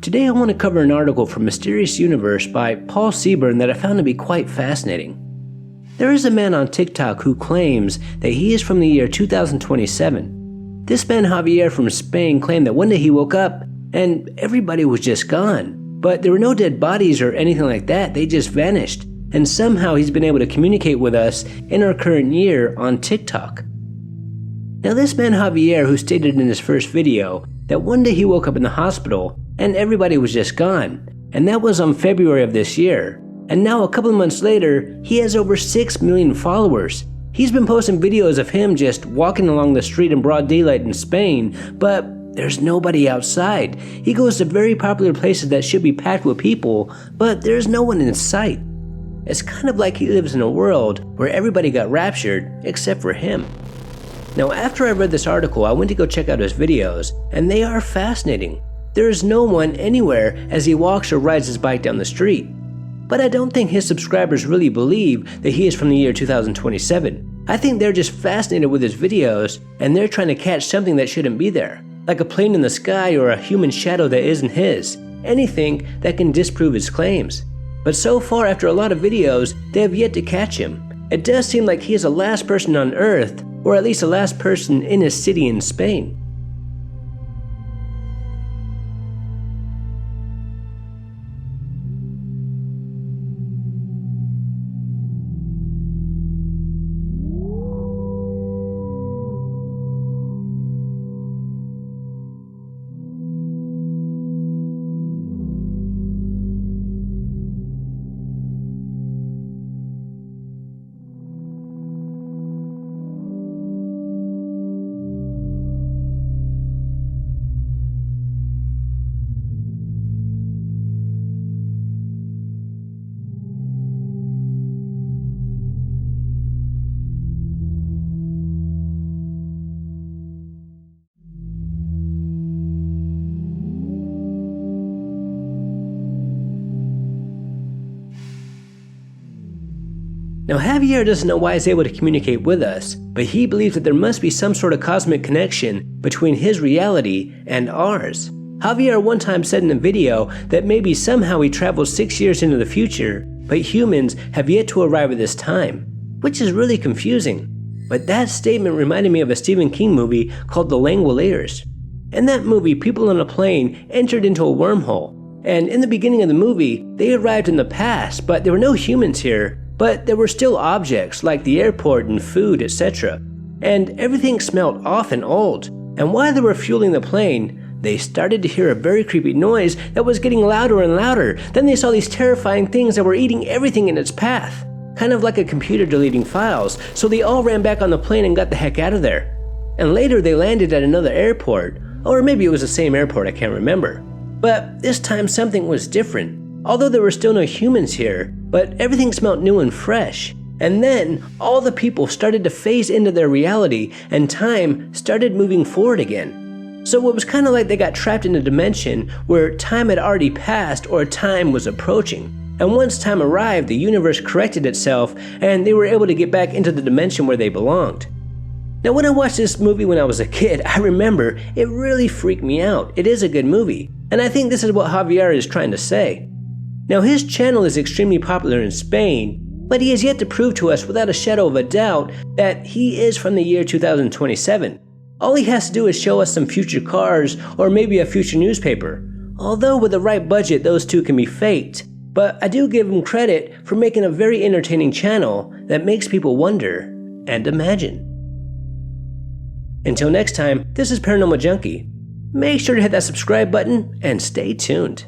Today I want to cover an article from Mysterious Universe by Paul Seaburn that I found to be quite fascinating. There is a man on TikTok who claims that he is from the year 2027. This man Javier from Spain claimed that one day he woke up and everybody was just gone. But there were no dead bodies or anything like that, they just vanished. And somehow he's been able to communicate with us in our current year on TikTok. Now this man Javier, who stated in his first video that one day he woke up in the hospital and everybody was just gone, and that was on February of this year. And now a couple of months later, he has over 6 million followers. He's been posting videos of him just walking along the street in broad daylight in Spain, but there's nobody outside. He goes to very popular places that should be packed with people, but there's no one in sight. It's kind of like he lives in a world where everybody got raptured except for him. Now after I read this article, I went to go check out his videos, and they are fascinating. There is no one anywhere as he walks or rides his bike down the street. But I don't think his subscribers really believe that he is from the year 2027. I think they're just fascinated with his videos, and they're trying to catch something that shouldn't be there, like a plane in the sky or a human shadow that isn't his, anything that can disprove his claims. But so far, after a lot of videos, they have yet to catch him. It does seem like he is the last person on Earth, or at least the last person in a city in Spain. Now Javier doesn't know why he's able to communicate with us, but he believes that there must be some sort of cosmic connection between his reality and ours. Javier one time said in a video that maybe somehow he traveled 6 years into the future, but humans have yet to arrive at this time, which is really confusing. But that statement reminded me of a Stephen King movie called The Langoliers. In that movie, people on a plane entered into a wormhole, and in the beginning of the movie, they arrived in the past, but there were no humans here. But there were still objects like the airport and food, etc. And everything smelled off and old. And while they were fueling the plane, they started to hear a very creepy noise that was getting louder and louder. Then they saw these terrifying things that were eating everything in its path. Kind of like a computer deleting files. So they all ran back on the plane and got the heck out of there. And later they landed at another airport. Or maybe it was the same airport, I can't remember. But this time something was different. Although there were still no humans here, but everything smelled new and fresh. And then, all the people started to phase into their reality, and time started moving forward again. So it was kind of like they got trapped in a dimension where time had already passed or time was approaching. And once time arrived, the universe corrected itself, and they were able to get back into the dimension where they belonged. Now when I watched this movie when I was a kid, I remember it really freaked me out. It is a good movie, and I think this is what Javier is trying to say. Now his channel is extremely popular in Spain, but he has yet to prove to us without a shadow of a doubt that he is from the year 2027. All he has to do is show us some future cars or maybe a future newspaper. Although with the right budget those two can be faked, but I do give him credit for making a very entertaining channel that makes people wonder and imagine. Until next time, this is Paranormal Junkie. Make sure to hit that subscribe button and stay tuned.